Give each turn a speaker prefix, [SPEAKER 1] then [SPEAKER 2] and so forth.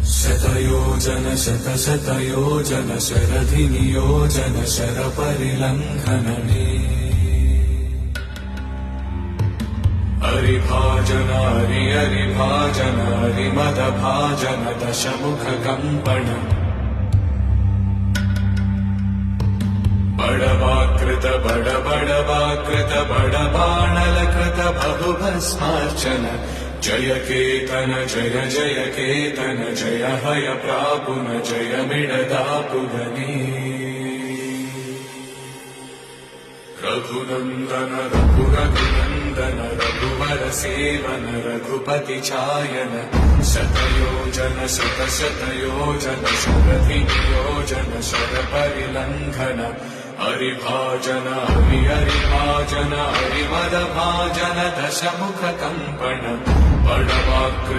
[SPEAKER 1] शतयोजन शतशतयोजन शरधिनियोजन शरपरिलङ्घनने हरिभाजन हरिभाजन हरिमदभाजन दशमुखकम्पण बडवाकृत बडवाकृत बडबाणलकृत बहुभस्मार्चन जय केतन जय जय केतन जय हय प्रापुन जय मिडदापुगने रघुनन्दन रघुनन्दन रघुवर सेवन रघुपति चायन शतयोजन शतशतयोजन शरधिनियोजन शरपरिलङ्घन हरिभाजन हरिभाजन हरिमदभाजन दशमुखकम्पण बडवाकृत